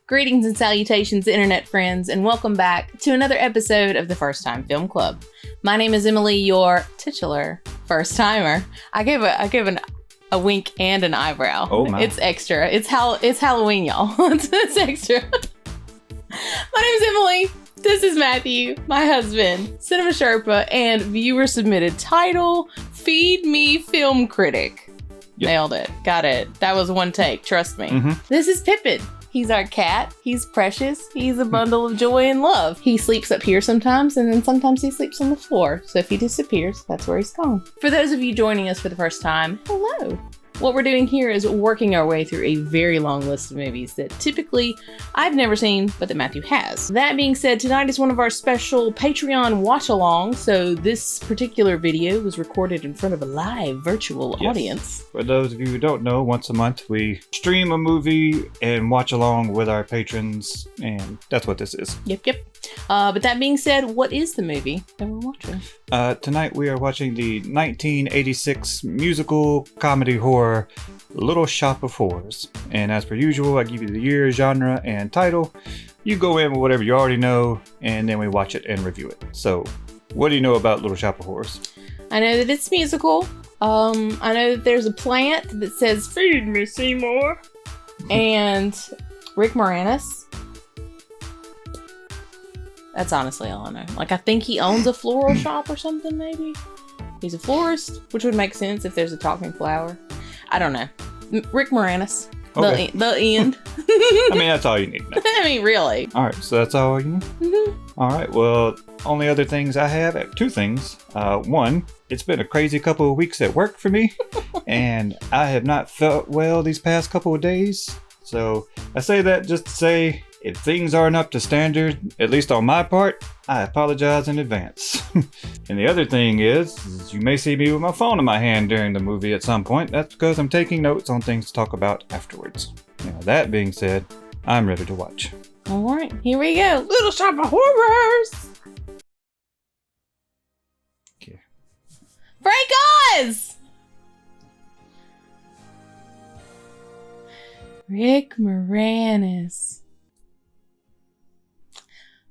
Greetings and salutations, internet friends, and welcome back to another episode of the First Time Film Club. My name is Emily, your titular first timer. I gave a wink and an eyebrow. Oh my! It's extra. It's Halloween, y'all. it's extra. My name is Emily. This is Matthew, my husband, Cinema Sherpa, and viewer submitted title: Feed Me Film Critic. Yep. Nailed it. Got it. That was one take. Trust me. Mm-hmm. This is Pippin. He's our cat. He's precious. He's a bundle of joy and love. He sleeps up here sometimes, and then sometimes he sleeps on the floor. So if he disappears, that's where he's gone. For those of you joining us for the first time, hello. What we're doing here is working our way through a very long list of movies that typically I've never seen, but that Matthew has. That being said, tonight is one of our special Patreon watch-alongs, so this particular video was recorded in front of a live virtual audience. For those of you who don't know, once a month we stream a movie and watch along with our patrons, and that's what this is. Yep. But that being said, what is the movie that we're watching? Tonight we are watching the 1986 musical comedy horror Little Shop of Horrors. And as per usual, I give you the year, genre, and title. You go in with whatever you already know, and then we watch it and review it. So, what do you know about Little Shop of Horrors? I know that it's musical. I know that there's a plant that says, "Feed me, Seymour." And Rick Moranis. That's honestly all I know. Like, I think he owns a floral shop or something, maybe? He's a florist, which would make sense if there's a talking flower. I don't know. Rick Moranis. Okay. The end. I mean, that's all you need to know. I mean, really. All right, so that's all you know? Mm-hmm. All right, well, only other things I have, two things. One, it's been a crazy couple of weeks at work for me, and I have not felt well these past couple of days. So I say that just to say, if things aren't up to standard, at least on my part, I apologize in advance. And the other thing is you may see me with my phone in my hand during the movie at some point. That's because I'm taking notes on things to talk about afterwards. Now, that being said, I'm ready to watch. All right, here we go. Little Shop of Horrors. Okay. Frank Oz! Rick Moranis.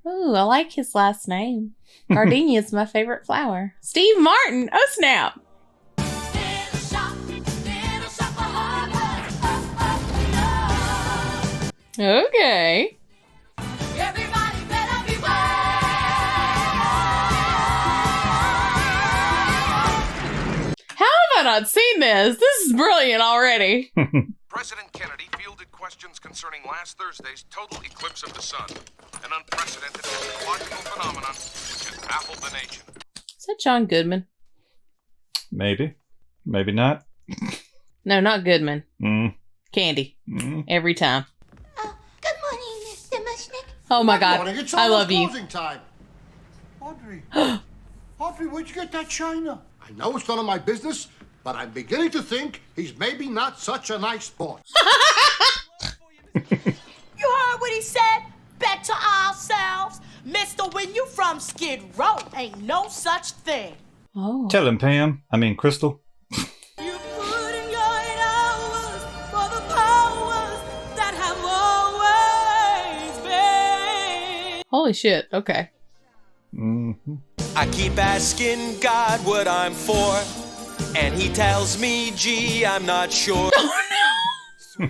Ooh, I like his last name. Gardenia is my favorite flower. Steve Martin. Oh, snap. Okay. Everybody better beware. How have I not seen this? This is brilliant already. President Kennedy fielded questions concerning last Thursday's total eclipse of the sun, an unprecedented astrological phenomenon which has baffled the nation. Is that John Goodman? Maybe. Maybe not. No, not Goodman. Mm. Candy. Every time. Good morning, Mr. Mushnick. Oh my God. It's I love you. Closing time. Audrey. Audrey, where'd you get that china? I know it's none of my business, but I'm beginning to think he's maybe not such a nice boy. You heard what he said? Bet to ourselves. Mister, when you from Skid Row, ain't no such thing. Oh. Tell him, Pam. I mean, Crystal. You put in your 8 hours for the powers that have always been. Holy shit. Okay. Mm-hmm. I keep asking God what I'm for, and he tells me, gee, I'm not sure. Oh no!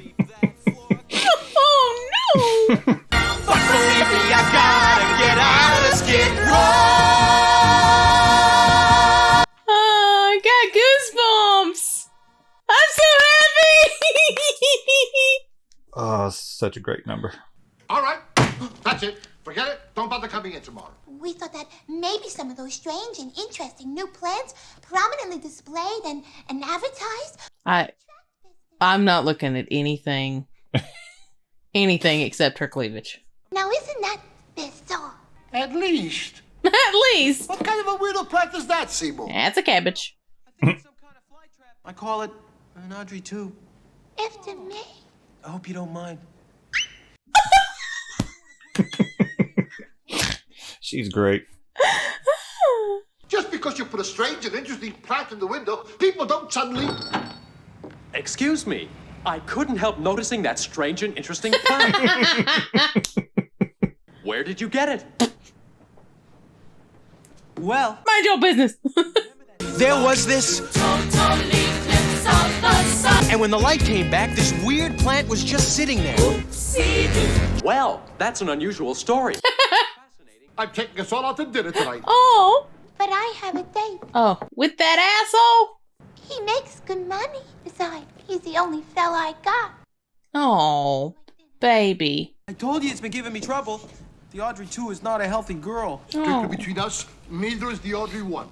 Oh no! But believe me, I gotta get out of Skid Row. Oh, I got goosebumps! I'm so happy! Oh, such a great number. All right, that's it. Forget it. Don't bother coming in tomorrow. We thought that maybe some of those strange and interesting new plants prominently displayed and advertised. I'm not looking at anything except her cleavage. Now, isn't that bizarre? At least. At least. What kind of a weirdo plant is that, Seymour? That's a cabbage. I think it's some kind of fly trap. I call it an Audrey II. After me? I hope you don't mind. She's great. Just because you put a strange and interesting plant in the window, people don't suddenly... Excuse me. I couldn't help noticing that strange and interesting plant. Where did you get it? Well, Mind your business. There was this. And when the light came back, this weird plant was just sitting there. Well, that's an unusual story. I'm taking us all out to dinner tonight. Oh. But I have a date. Oh, with that asshole? He makes good money. Besides, he's the only fella I got. Oh, baby. I told you it's been giving me trouble. The Audrey II is not a healthy girl. Strictly between us, neither is the Audrey I.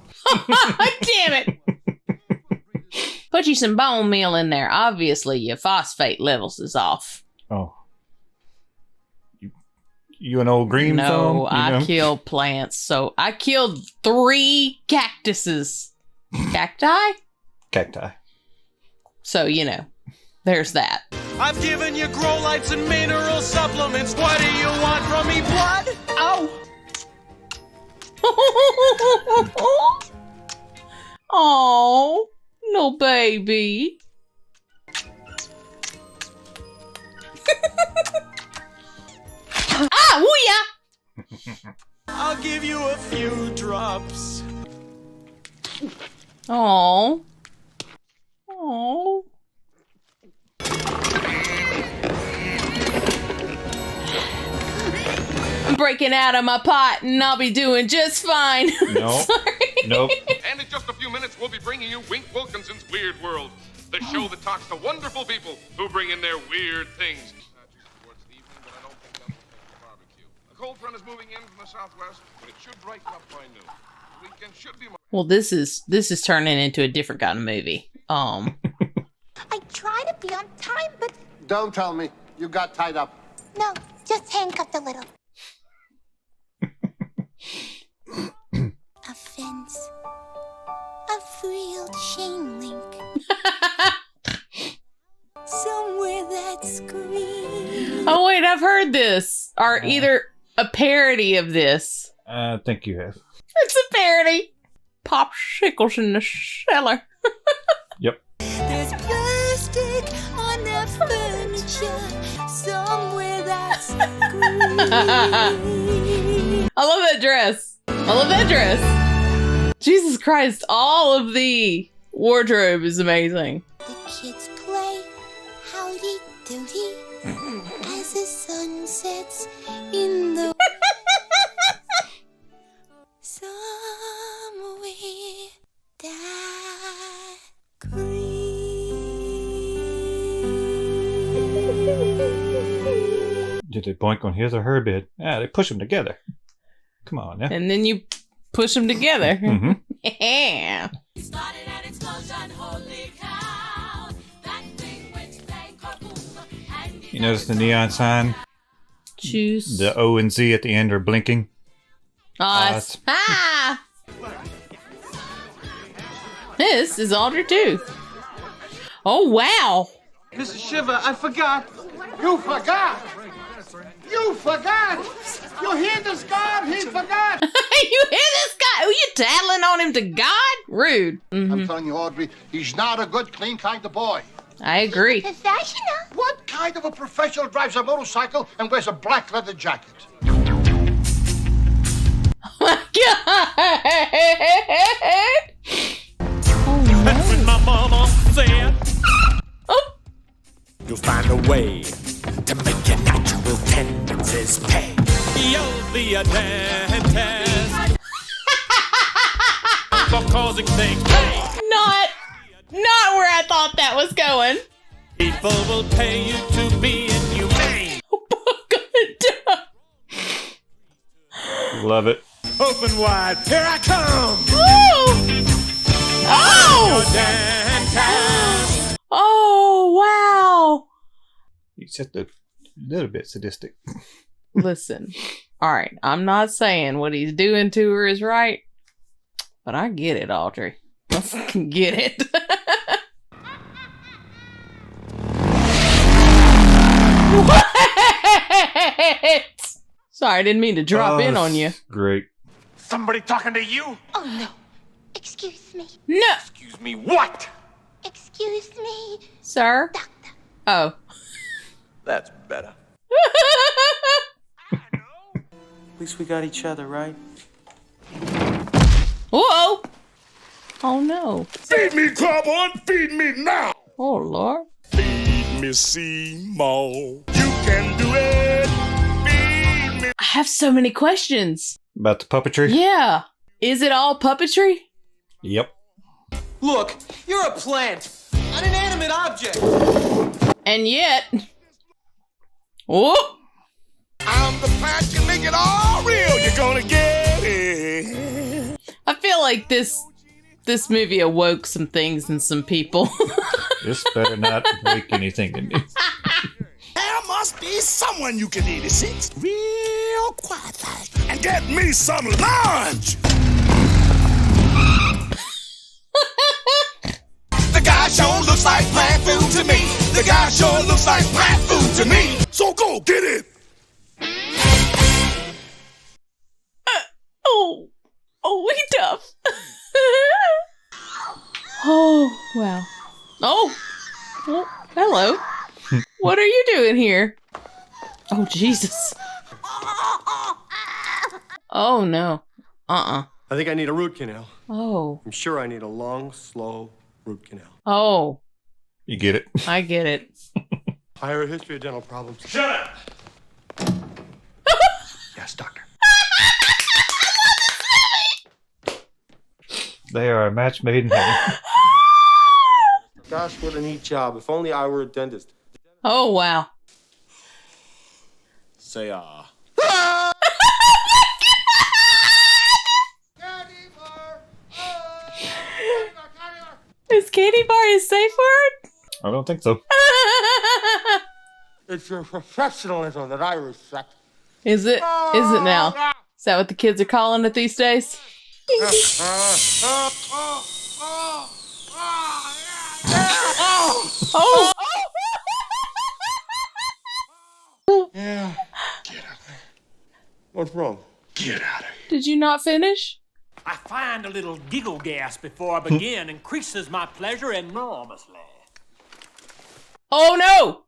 Damn it. Put you some bone meal in there. Obviously, your phosphate levels is off. Oh. You an old green thumb? No, I kill plants. So I killed 3 cactuses. Cacti? Cacti. So, there's that. I've given you grow lights and mineral supplements. What do you want from me, blood? Oh. Oh, no baby. Ah, wooyah! I'll give you a few drops. Oh. Oh. I'm breaking out of my pot and I'll be doing just fine. No. Nope. And in just a few minutes, we'll be bringing you Wink Wilkinson's Weird World, the show that talks to wonderful people who bring in their weird things. A cold front is moving in from the southwest, but it should brighten up by noon. The weekend should be. Well, this is turning into a different kind of movie. I try to be on time, but Don't tell me. You got tied up. no, just handcuffed a little. A fence. A frilled chain link. Somewhere that's green. Oh wait, I've heard this. Or either a parody of this. I think you have. It's a parody. Popsicles in the cellar. Yep. There's plastic on that furniture. Somewhere that's green. I love that dress. I love that dress. Jesus Christ, all of the wardrobe is amazing. The kids play howdy doody as the sun sets in the somewhere that green. Did they boink on his or her bed? Yeah, they push them together. Come on now. And then you push them together. Mm-hmm. Yeah. You notice the neon sign? Choose. The O and Z at the end are blinking. Us. Ah! This is Audrey II. Oh, wow. Mrs. Shiver, I forgot. You forgot! You forgot! You hear this, God? He forgot! You hear this guy? Are you tattling on him to God? Rude. I'm telling you, Audrey, he's not a good, clean kind of boy. I agree. Professional. What kind of a professional drives a motorcycle and wears a black leather jacket? Oh my God. That's when my mama said, Oh. you'll find a way to make your natural tendencies pay. You'll be a dentist for causing things pain. Not where I thought that was going. People will pay you to be inhumane. Love it. Open wide, here I come. Oh! Dentist. Oh, wow. He's just a little bit sadistic. Listen. All right. I'm not saying what he's doing to her is right, but I get it, Audrey. I fucking get it. What? Sorry, I didn't mean to drop in on you. Great. Somebody talking to you? Oh no. Excuse me. No, Excuse me, what? Excuse me. sir. Doctor. Oh. That's better. At least we got each other, right? Whoa! Oh no. Feed me, Carbon, feed me now. Oh Lord. Feed me, Seymour. You can do it. Feed me. I have so many questions. About the puppetry? Yeah. Is it all puppetry? Yep. Look, you're a plant, an inanimate object. And yet. Oh! I'm the plant, you make it all real. You're gonna get it. I feel like this movie awoke some things in some people. This better not wake anything in me. There must be someone you can eat. It sits real quiet like. And get me some lunch. The guy sure looks like plant food to me. The guy sure looks like plant food to me. So go get it. Oh, we tough. Oh, wow. Oh, well, hello. What are you doing here? Oh, Jesus. Oh, no. I think I need a root canal. Oh. I'm sure I need a long, slow root canal. Oh. You get it. I get it. Higher history of dental problems. Shut up. Yes, doctor. They are a match made in heaven. Gosh, what a neat job. If only I were a dentist. Oh, wow. Say, Is candy bar a safe word? I don't think so. It's your professionalism that I respect. Is it? Is it now? Is that what the kids are calling it these days? Oh! Yeah. Get out of here. What's wrong? Get out of here. Did you not finish? I find a little giggle gas before I begin increases my pleasure enormously. Oh no!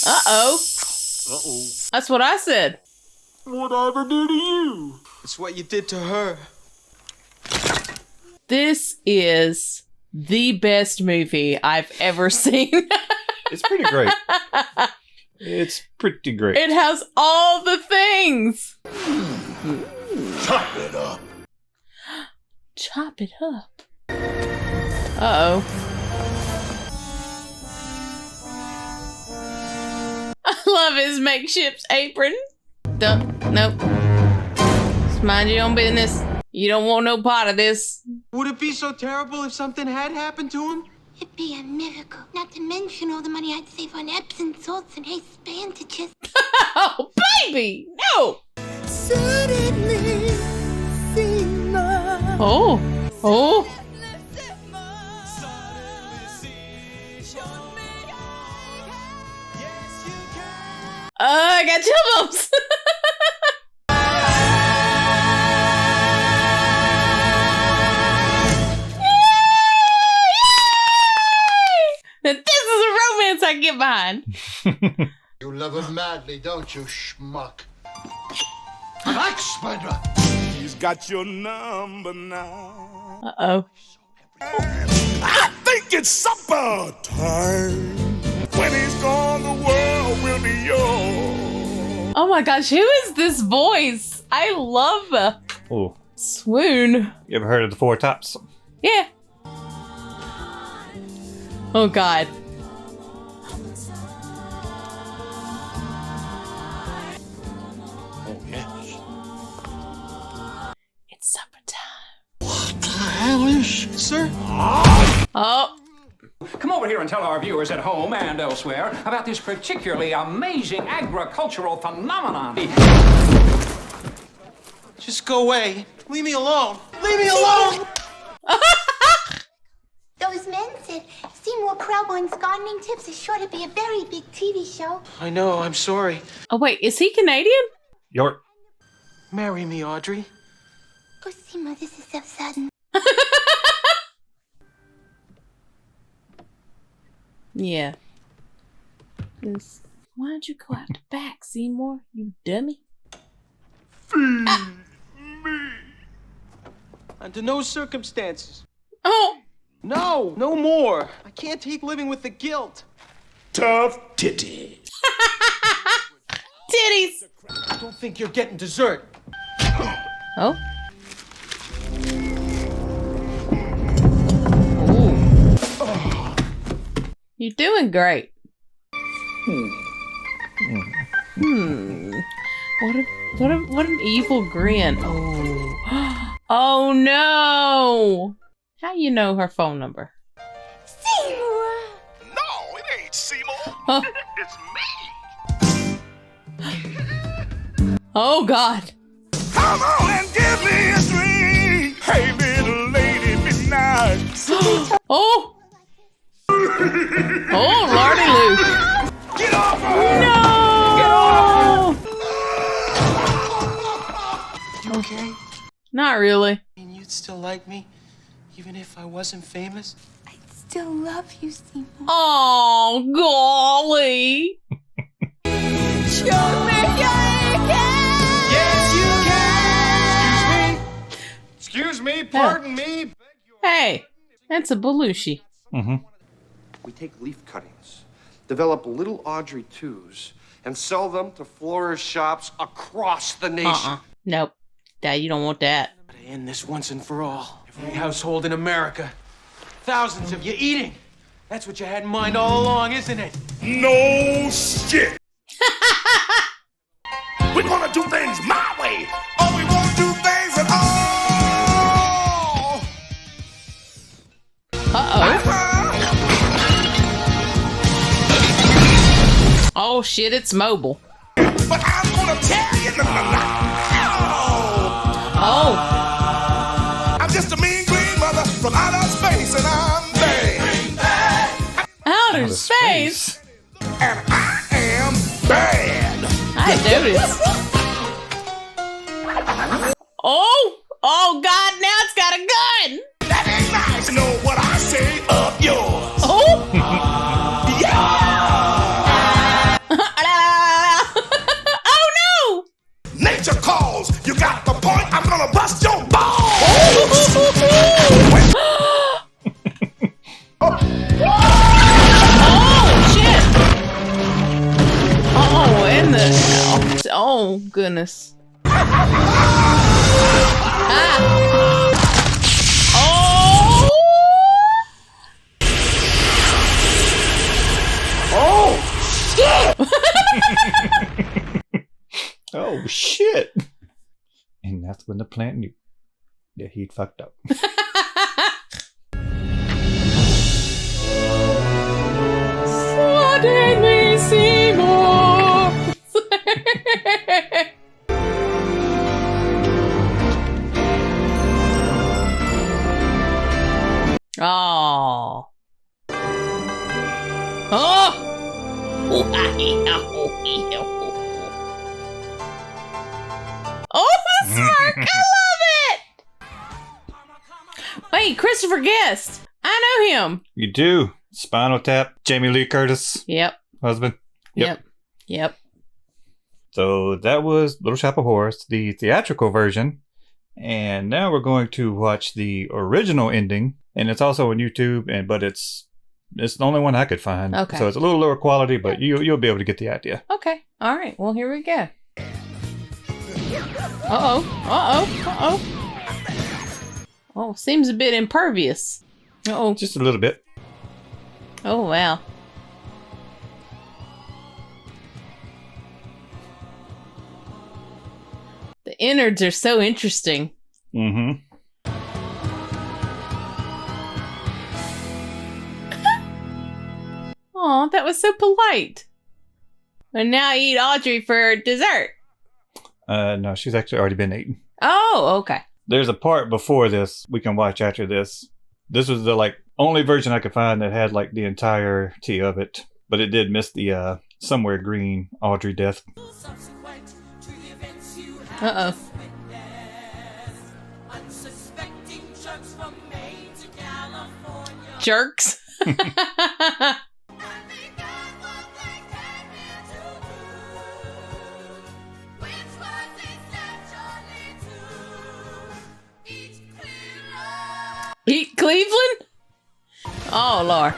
Uh-oh. Uh-oh. That's what I said. What'd I ever do to you? It's what you did to her. This is the best movie I've ever seen. It's pretty great. It's pretty great. It has all the things. Chop it up. Chop it up. Uh-oh. I love his makeshift apron. Nope. Just mind your own business. You don't want no part of this. Would it be so terrible if something had happened to him? It'd be a miracle. Not to mention all the money I'd save on Epsom salts and Ace bandages. Oh, baby! No! Oh. Oh. I got chill bumps. This is a romance I get behind. You love him madly, don't you, schmuck? An axe spider! He's got your number now. Uh-oh. I think it's supper time. When he's gone, the world will be yours. Oh my gosh, who is this voice? I love Oh. Swoon. You ever heard of the Four Tops? Yeah. Oh God. Oh, yes. It's supper time. What the hell is she? Sir? Oh. Come over here and tell our viewers at home and elsewhere about this particularly amazing agricultural phenomenon. Just go away. Leave me alone. Leave me alone! Those men said Seymour Krelboyne's gardening tips is sure to be a very big TV show. I know, I'm sorry. Oh wait, is he Canadian? York. Marry me, Audrey. Oh, Seymour, this is so sudden. Yeah. Why'd you go out the back, Seymour? You dummy. Under no circumstances. Oh! No, no more. I can't keep living with the guilt. Tough titty. Titties! I don't think you're getting dessert. Oh. Ooh. You're doing great. What an evil grin. Oh. Oh no. How you know her phone number? Seymour! No, it ain't Seymour. Oh, It's me. oh God. Come on and give me a drink. Hey, little lady, be nice. Oh. Oh, Lordy Lou. Get off of her. No. You okay? Not really. And you'd still like me, even if I wasn't famous? I still love you, Seymour. Oh, golly. Yes, you can. Excuse me. Pardon me. Hey, that's a Belushi. Mm-hmm. We take leaf cuttings, develop little Audrey IIs, and sell them to florist shops across the nation. Nope. Dad, you don't want that. Gotta end this once and for all. Every household in America. Thousands of you eating. That's what you had in mind all along, isn't it? No shit. We're gonna do things my way, or we won't do things at all. Uh-oh. Oh, shit, it's mobile. But I'm gonna tell you Oh. I'm just a mean green mother from outer space, and I'm bad. Outer space? And I am bad. I noticed. Oh! Oh, God, now it's got a gun! That ain't nice. You know what I say of yours. Oh! Oh, no! Nature calls. You got the point. I'm gonna bust your balls. Oh, shit! Oh, and the... Oh, goodness. Ah! Oh! Oh shit! And that's when the plant knew that he'd fucked up. Suddenly Seymour. Oh. Oh. Oh, the smirk! I love it. Wait, Christopher Guest. I know him. You do. Spinal Tap, Jamie Lee Curtis. Yep. Husband. Yep. So that was Little Shop of Horrors, the theatrical version. And now we're going to watch the original ending. And it's also on YouTube, but it's the only one I could find. Okay. So it's a little lower quality, but you'll be able to get the idea. Okay. All right. Well, here we go. Uh-oh. Oh, seems a bit impervious. Uh-oh. Just a little bit. Oh, wow. The innards are so interesting. Mm-hmm. Oh, that was so polite. And now eat Audrey for dessert. No, she's actually already been eaten. Oh, okay. There's a part before this we can watch after this. This was the only version I could find that had the entirety of it, but it did miss the somewhere green Audrey death. Uh-oh. Jerks. Cleveland? Oh, Lord.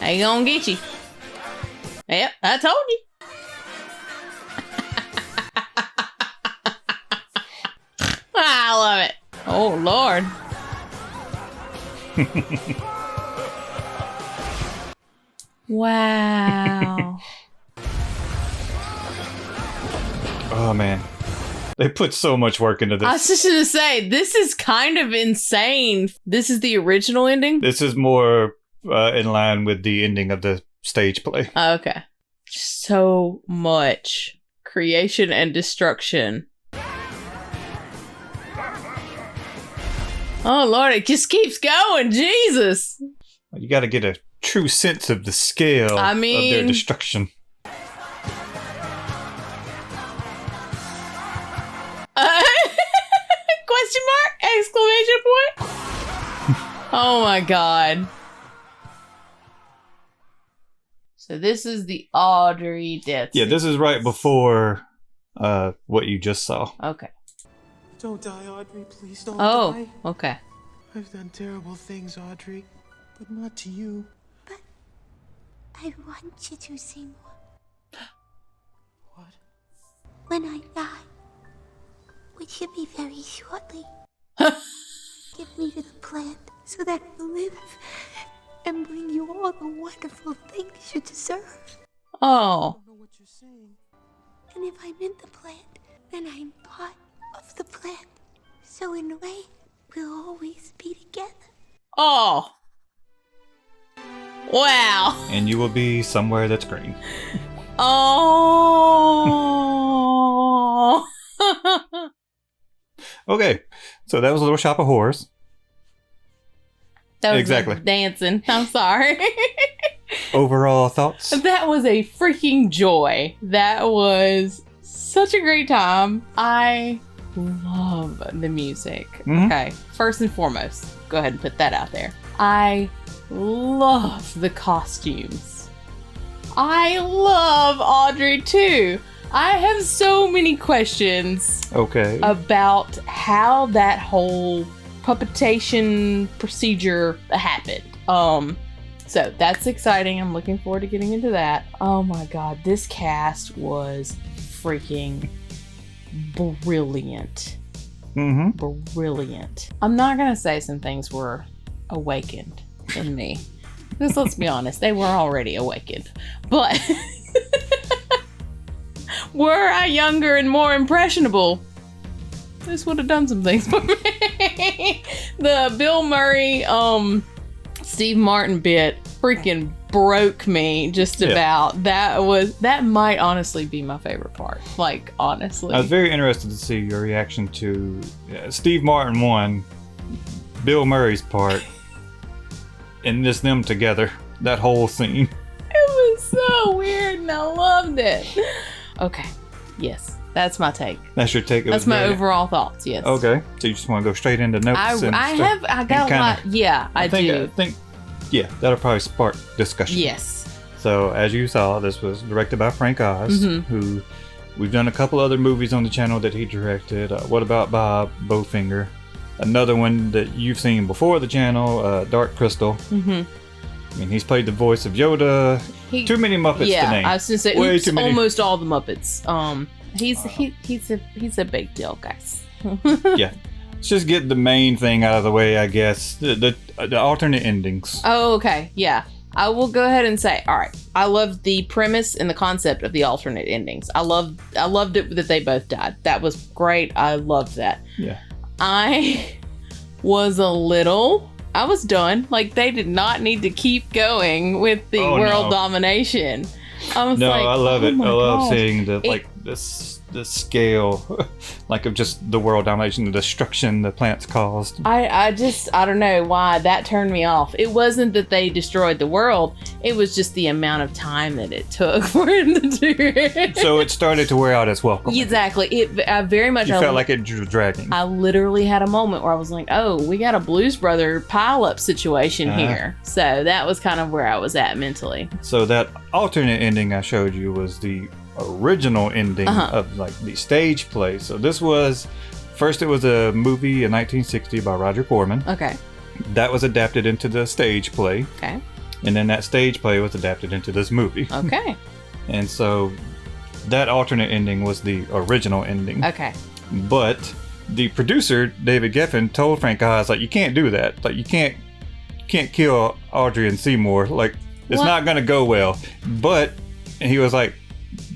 They gonna get you. Yep, I told you. I love it. Oh, Lord. Wow. Oh, man. They put so much work into this. I was just going to say, this is kind of insane. This is the original ending? This is more in line with the ending of the stage play. Okay. So much creation and destruction. Oh, Lord, it just keeps going. Jesus. You got to get a true sense of the scale of their destruction. Question mark? Exclamation point? Oh my God. So this is the Audrey death. Yeah, this is right before what you just saw. Okay. Don't die, Audrey. Please don't die. Oh, okay. I've done terrible things, Audrey, but not to you. But I want you to, Seymour. What? When I die, which should be very shortly, give me to the plant so that I will live and bring you all the wonderful things you deserve. Oh. I don't know what you're saying. And if I'm in the plant, then I'm part of the plant. So in a way, we'll always be together. Oh. Wow. And you will be somewhere that's green. Oh. Okay, so that was Little Shop of Horrors. That was exactly dancing. I'm sorry. Overall thoughts? That was a freaking joy. That was such a great time. I love the music. Mm-hmm. Okay, first and foremost, go ahead and put that out there. I love the costumes. I love Audrey II. I have so many questions about how that whole puppetation procedure happened. So that's exciting. I'm looking forward to getting into that. Oh my God, this cast was freaking brilliant. Mm-hmm. Brilliant. I'm not gonna say some things were awakened in me, because let's be honest, they were already awakened. But were I younger and more impressionable, this would have done some things for me. The Bill Murray, Steve Martin bit freaking broke me just about. That might honestly be my favorite part. Like, honestly. I was very interested to see your reaction to Steve Martin 1, Bill Murray's part, and just them together. That whole scene. It was so weird and I loved it. Okay. Yes. That's my take. That's your take? That's my overall thoughts, yes. Okay. So you just want to go straight into notes? I got a lot. Yeah, I do. I think, yeah, that'll probably spark discussion. Yes. So as you saw, this was directed by Frank Oz, who we've done a couple other movies on the channel that he directed. What About Bob, Bowfinger. Another one that you've seen before the channel, Dark Crystal. Mm-hmm. I mean, he's played the voice of Yoda. Too many Muppets to name. I was going to say, almost all the Muppets. He's a big deal, guys. Yeah. Let's just get the main thing out of the way, I guess. The alternate endings. Oh, okay. Yeah. I will go ahead and say, all right. I loved the premise and the concept of the alternate endings. I loved it that they both died. That was great. I loved that. Yeah. I was done. Like, they did not need to keep going with the world domination. I was I love it. I love seeing the scale, like, of just the world domination, the destruction the plants caused. I don't know why that turned me off. It wasn't that they destroyed the world. It was just the amount of time that it took for them to do it. So it started to wear out its welcome. Exactly. I very much. You felt like it was dragging. I literally had a moment where I was like, oh, we got a Blues Brother pile-up situation here. So that was kind of where I was at mentally. So that alternate ending I showed you was the original ending of, like, the stage play. So this was, first it was a movie in 1960 by Roger Corman. Okay. that was adapted into the stage play. Okay. And then that stage play was adapted into this movie. Okay. And so that alternate ending was the original ending. Okay. But the producer, David Geffen, told Frank Oz, like, you can't do that. Like, you can't kill Audrey and Seymour. Like, it's not going to go well. But he was like,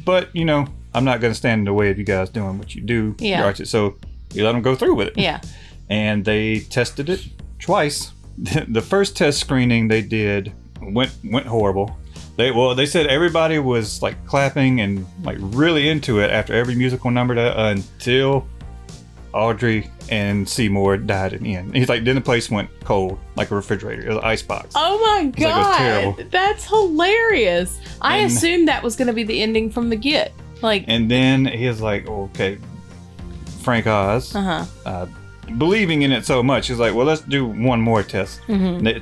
but, you know, I'm not going to stand in the way of you guys doing what you do. Yeah. So you let them go through with it. Yeah. And they tested it twice. The first test screening they did went horrible. They said everybody was like clapping and like really into it after every musical number until Audrey and Seymour died in the end. He's like, then the place went cold like a refrigerator. It was an icebox. Oh my God. It was terrible. That's hilarious. I assumed that was going to be the ending from the get. Like, and then he was like, okay, Frank Oz, believing in it so much, he's like, well, let's do one more test.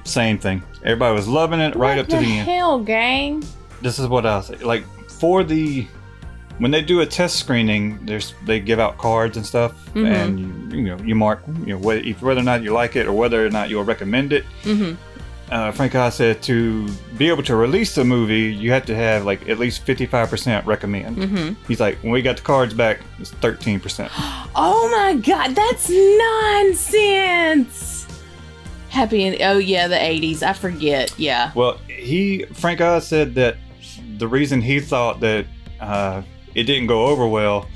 Same thing. Everybody was loving it right up to the end. What the hell, gang? This is what I'll say. Like, when they do a test screening, they give out cards and stuff, and you mark whether or not you like it or whether or not you'll recommend it. Frank Oz said to be able to release the movie, you have to have like at least 55% recommend. He's like, when we got the cards back, it's 13%. Oh my God, that's nonsense. Oh yeah, the 80s. I forget. Yeah. Well, Frank Oz said that the reason he thought that it didn't go over well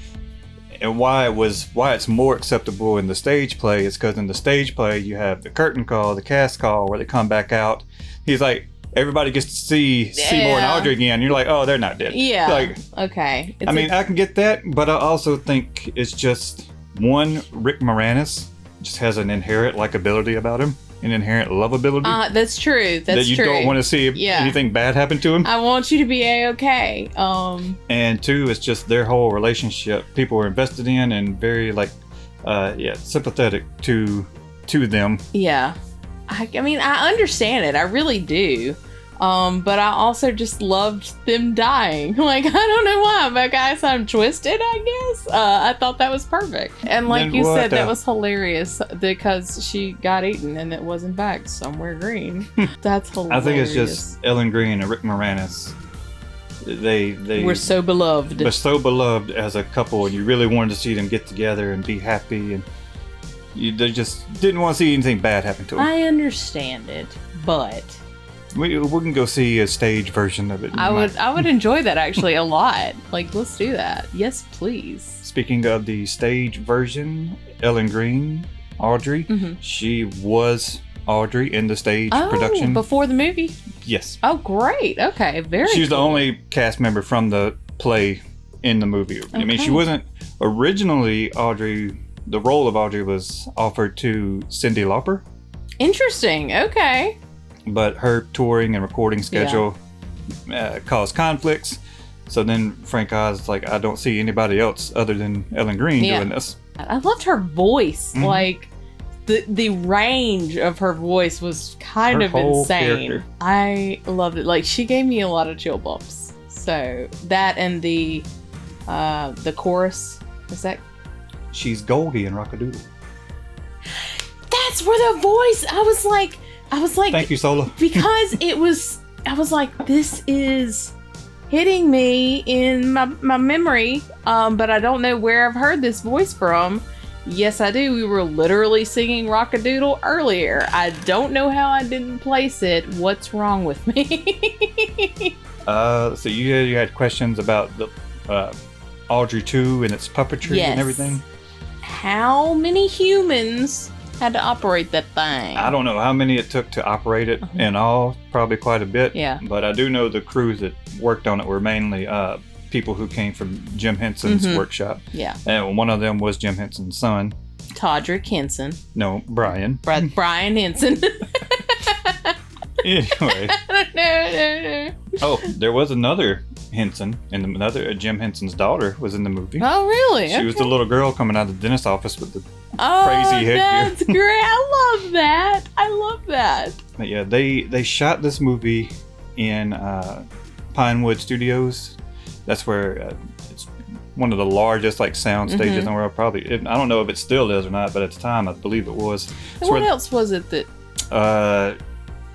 and why it's more acceptable in the stage play is because in the stage play you have the curtain call, the cast call, where they come back out. He's like, everybody gets to see Seymour and Audrey again. You're like, oh, they're not dead. Yeah. Like, okay. I can get that, but I also think it's just Rick Moranis just has an inherent likability about him. An inherent lovability. That's true. That you don't want to see anything bad happen to him. I want you to be A-okay. And two, it's just their whole relationship. People are invested in and very sympathetic to them. Yeah. I mean, I understand it. I really do. But I also just loved them dying. Like, I don't know why, but guys, I'm twisted, I guess. I thought that was perfect. And like you said, that was hilarious because she got eaten and it was in fact somewhere green. That's hilarious. I think it's just Ellen Green and Rick Moranis. They were so beloved. They're so beloved as a couple, and you really wanted to see them get together and be happy, and they just didn't want to see anything bad happen to them. I understand it, but we can go see a stage version of it. I would enjoy that actually a lot. Like, let's do that. Yes, please. Speaking of the stage version, Ellen Green, Audrey, she was Audrey in the stage production. Before the movie? Yes. Oh, great. Okay, very She was cool. the only cast member from the play in the movie. Okay. I mean, she wasn't originally Audrey. The role of Audrey was offered to Cyndi Lauper. Interesting. Okay. But her touring and recording schedule caused conflicts. So then Frank Oz is like, I don't see anybody else other than Ellen Green doing this. I loved her voice. Like, the range of her voice was kind of insane. Character. I loved it. Like, she gave me a lot of chill bumps. So that and the chorus, is that? She's Goldie in Rockadoodle. That's where the voice. I was like, thank you, Sola. Because I was like, this is hitting me in my memory, but I don't know where I've heard this voice from. Yes, I do. We were literally singing Rockadoodle earlier. I don't know how I didn't place it. What's wrong with me? So you had questions about the Audrey II and its puppetry and everything? How many humans had to operate that thing? I don't know how many it took to operate it in all. Probably quite a bit. Yeah. But I do know the crews that worked on it were mainly people who came from Jim Henson's workshop. Yeah. And one of them was Jim Henson's son. Todrick Henson. No, Brian. Brian Henson. Anyway. No. Oh, there was another Henson, and another Jim Henson's daughter was in the movie. Oh, really? She was the little girl coming out of the dentist office with the crazy headgear. That's great. I love that. I love that. But yeah, they shot this movie in Pinewood Studios. That's where it's one of the largest sound stages in the world. Probably, I don't know if it still is or not, but at the time I believe it was. And what else was it that?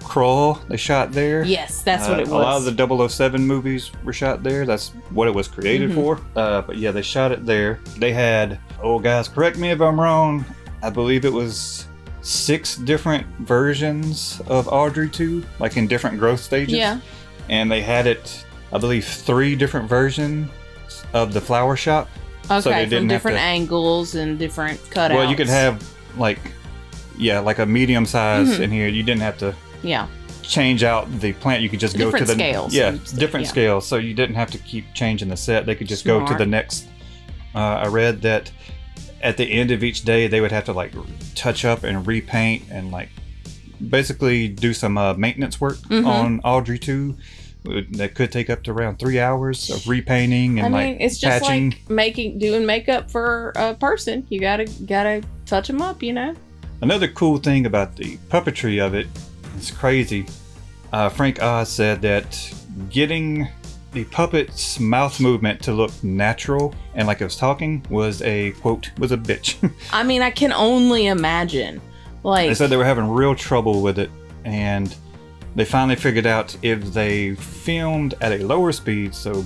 Krull, they shot there. Yes, that's what it was. A lot of the 007 movies were shot there. That's what it was created for. But yeah, they shot it there. They had, oh guys, correct me if I'm wrong, I believe it was 6 different versions of Audrey II, like in different growth stages. Yeah. And they had it, I believe, 3 different versions of the flower shop. Okay, so they from didn't different have to, angles and different cutouts. well, you could have like a medium size in here. You didn't have to change out the plant. You could just go to the scales. Different scales. So you didn't have to keep changing the set. They could just go to the next. I read that at the end of each day they would have to like touch up and repaint and like basically do some maintenance work on Audrey II. That could take up to around 3 hours of repainting and it's just patching. like doing makeup for a person. You gotta touch them up, you know. Another cool thing about the puppetry of it, it's crazy. Frank Oz said that getting the puppet's mouth movement to look natural and like it was talking was a bitch. I mean, I can only imagine. Like, they said they were having real trouble with it, and they finally figured out if they filmed at a lower speed. So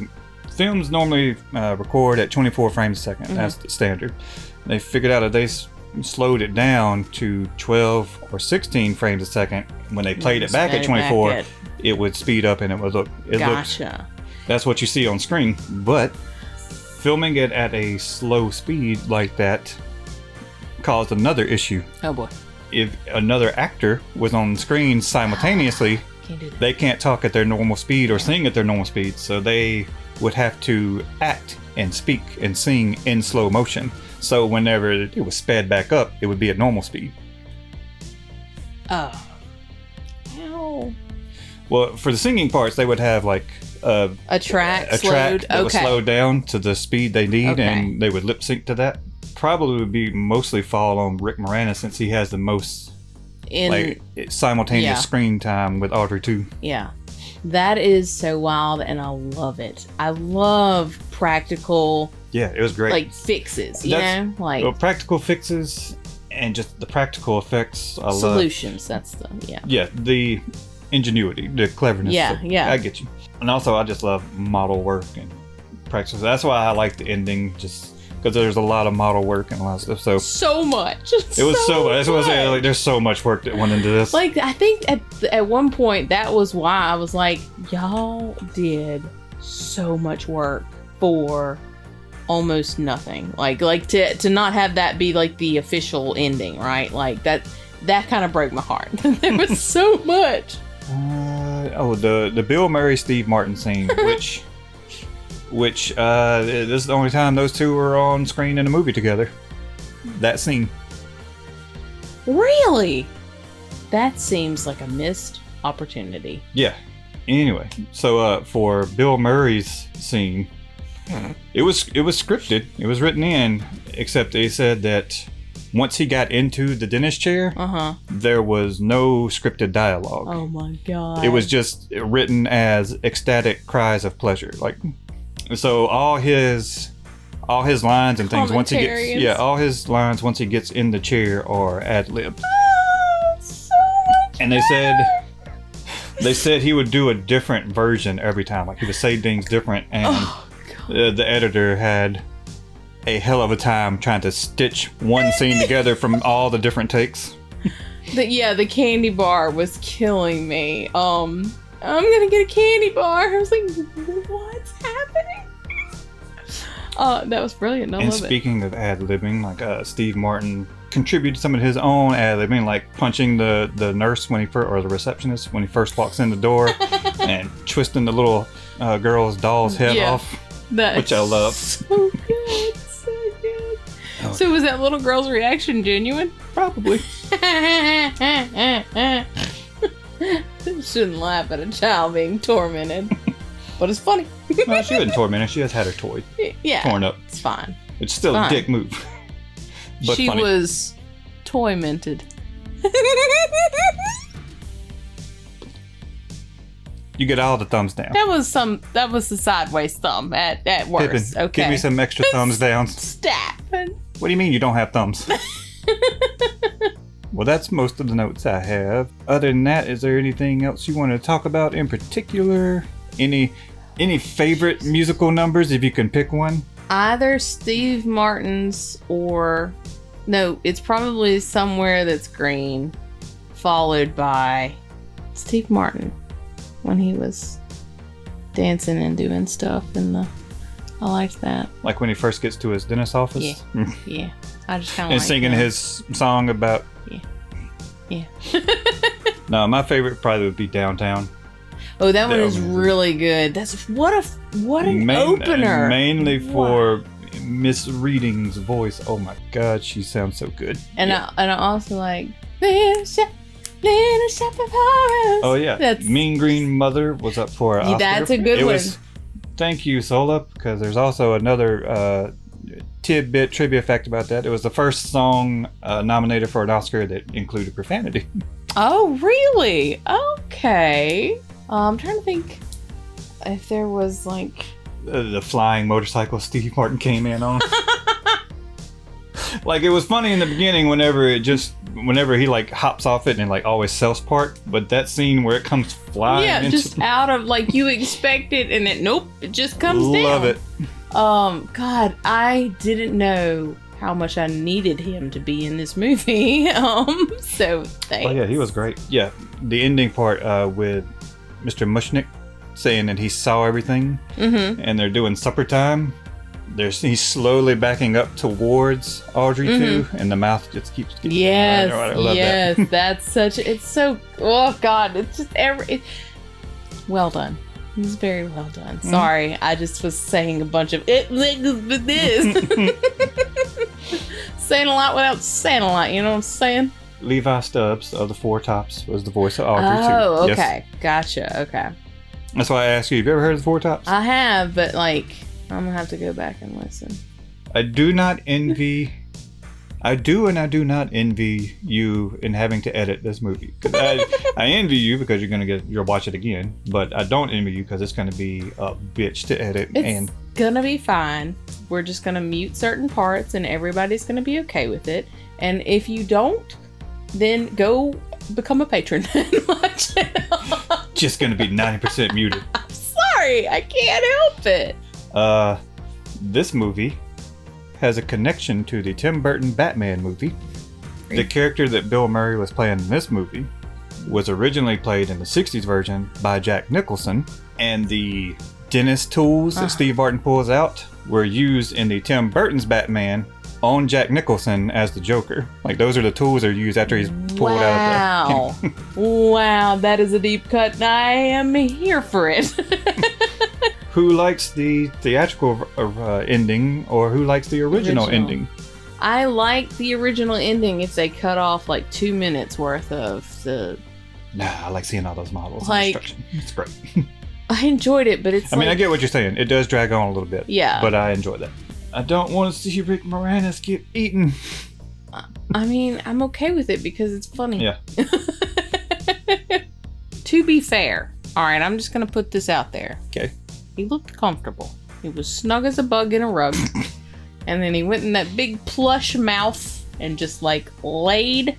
films normally record at 24 frames a second. That's the standard. They figured out if they slowed it down to 12 or 16 frames a second, when they played it back at 24, it would speed up and it would look. Gotcha. That's what you see on screen. But filming it at a slow speed like that caused another issue. Oh boy. If another actor was on screen simultaneously, they can't talk at their normal speed or sing at their normal speed, so they would have to act and speak and sing in slow motion. So whenever it was sped back up, it would be at normal speed. Oh. Ow. Well, for the singing parts, they would have like a track that was slowed down to the speed they need, and they would lip sync to that. Probably would be mostly fall on Rick Moranis, since he has the most simultaneous screen time with Audrey II. Yeah, that is so wild, and I love it. I love practical. Yeah, it was great. Like fixes, you know, like practical fixes and just the practical effects. I solutions. That's the ingenuity, the cleverness. Yeah. I get you. And also, I just love model work and practice. That's why I like the ending, just because there's a lot of model work and a lot of stuff. So much. It was so much. That's what I was saying. Like, there's so much work that went into this. Like, I think at one point that was why I was like, y'all did so much work for almost nothing. Like to not have that be like the official ending, right? Like that kind of broke my heart. There was so much. The Bill Murray Steve Martin scene, which this is the only time those two were on screen in a movie together. That scene. Really? That seems like a missed opportunity. Yeah. Anyway, so for Bill Murray's scene, it was scripted. It was written in, except they said that once he got into the dentist chair, there was no scripted dialogue. Oh my god! It was just written as ecstatic cries of pleasure. Like, so all his lines and things once he gets in the chair are ad-libbed. So much. And they said he would do a different version every time. Like, he would say things different, and the editor had a hell of a time trying to stitch one scene together from all the different takes. The candy bar was killing me. I'm gonna get a candy bar. I was like, what's happening? That was brilliant. I love it. And speaking of ad-libbing, like Steve Martin contributed some of his own ad-libbing, like punching the nurse or the receptionist when he first walks in the door, and twisting the little girl's doll's head off, which I love. So good. So was that little girl's reaction genuine? Probably. Shouldn't laugh at a child being tormented, but it's funny. Well, she wasn't tormented. She just had her toy torn up. It's fine. It's still a dick move. But she funny. was toy-minted. You get all the thumbs down. That was the sideways thumb at worst. Pippin, okay. give me some extra thumbs down. Stop. What do you mean you don't have thumbs? Well, that's most of the notes I have. Other than that, is there anything else you want to talk about in particular? Any favorite musical numbers, if you can pick one? Either Steve Martin's or... No, it's probably Somewhere That's Green, followed by Steve Martin when he was dancing and doing stuff I liked that. Like when he first gets to his dentist's office? Yeah. Yeah. I just kind of and singing his song about... Yeah. No, my favorite probably would be Downtown. Oh, that one is really good. That's what an opener. Mainly for Miss Reading's voice. Oh my God, she sounds so good. And I also like Little Shop of Horrors. Oh yeah, Mean Green Mother was up for an Oscar. That's a good one. Thank you, Sola, because there's also another tidbit trivia fact about that. It was the first song nominated for an Oscar that included profanity. Oh, really? Okay. I'm trying to think if there was like... the flying motorcycle Steve Martin came in on. Like, it was funny in the beginning whenever he like hops off it and like always self-part, but that scene where it comes flying just out of like you expect it and it just comes down. Love it. God, I didn't know how much I needed him to be in this movie. So thanks. Oh yeah, he was great. Yeah, the ending part with Mr. Mushnick saying that he saw everything, and they're doing supper time. He's slowly backing up towards Audrey II, and the mouth just keeps getting... Yes, I love that. That's such... It's so... Oh, God, it's just... well done. It's very well done. Sorry, I just was saying a bunch of... this. Saying a lot without saying a lot, you know what I'm saying? Levi Stubbs of the Four Tops was the voice of Audrey II. Oh, okay. Yes. Gotcha, okay. That's why I asked you, have you ever heard of the Four Tops? I have, but like... I'm gonna have to go back and listen. I do not envy you in having to edit this movie. I envy you because you'll watch it again, but I don't envy you because it's gonna be a bitch to edit. It's gonna be fine. We're just gonna mute certain parts and everybody's gonna be okay with it. And if you don't, then go become a patron and watch it. Just gonna be 90% muted. I'm sorry, I can't help it. This movie has a connection to the Tim Burton Batman movie. The character that Bill Murray was playing in this movie was originally played in the 60s version by Jack Nicholson, and the dentist tools that Steve Martin pulls out were used in the Tim Burton's Batman on Jack Nicholson as the Joker. Like, those are the tools that are used after he's pulled out of the... Wow, that is a deep cut, and I am here for it. Who likes the theatrical ending, or who likes the original ending? I like the original ending if they cut off like 2 minutes worth of the... Nah, I like seeing all those models like, in construction. It's great. I enjoyed it, but it's I mean, I get what you're saying. It does drag on a little bit. Yeah. But I enjoy that. I don't want to see Rick Moranis get eaten. I mean, I'm okay with it because it's funny. Yeah. To be fair, all right, I'm just going to put this out there. Okay. He looked comfortable. He was snug as a bug in a rug. And then he went in that big plush mouth and just like laid.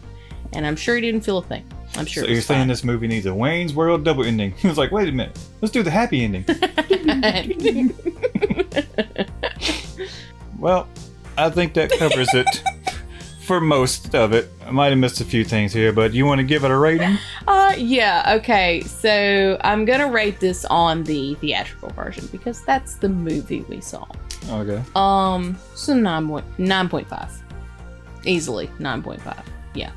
And I'm sure he didn't feel a thing. I'm sure. So you're saying this movie needs a Wayne's World double ending? He was like, wait a minute. Let's do the happy ending. Well, I think that covers it for most of it. I might have missed a few things here, but you want to give it a rating? Yeah, okay. So I'm going to rate this on the theatrical version because that's the movie we saw. Okay. So 9.5. Easily 9.5. Yeah.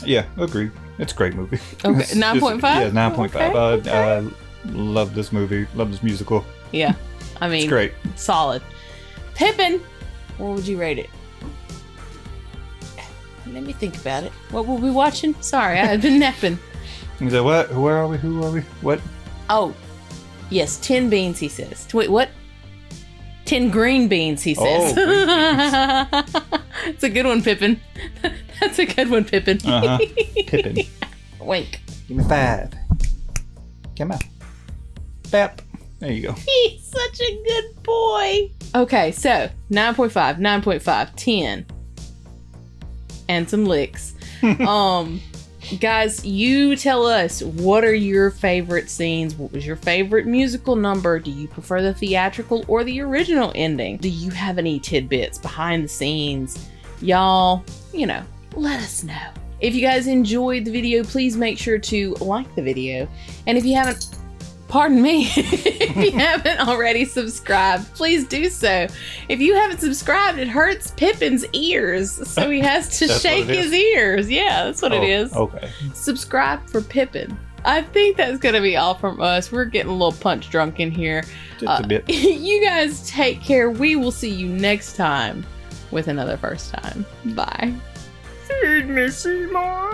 Yeah, agreed. It's a great movie. Okay, 9.5? Yeah, 9.5. Okay. I love this movie. Love this musical. Yeah. I mean, it's great. Solid. Pippin, what would you rate it? Let me think about it. What were we watching? Sorry, I had been napping. He said, what? Where are we? Who are we? What? Oh, yes, 10 beans, he says. Wait, what? 10 green beans, he says. Oh, It's a good one, Pippin. That's a good one, Pippin. Pippin. Wink. Give me 5. Come on. Bap. There you go. He's such a good boy. Okay, so 9.5, 9.5, 10. And some licks. Guys, you tell us, what are your favorite scenes? What was your favorite musical number? Do you prefer the theatrical or the original ending? Do you have any tidbits behind the scenes? Y'all, let us know. If you guys enjoyed the video, please make sure to like the video. And if you haven't, pardon me, if you haven't already subscribed, please do so. If you haven't subscribed, it hurts Pippin's ears, so he has to shake his ears. Yeah, that's what it is. Okay. Subscribe for Pippin. I think that's going to be all from us. We're getting a little punch drunk in here. Just a bit. You guys take care. We will see you next time with another First Time. Bye. Feed me, Seymour.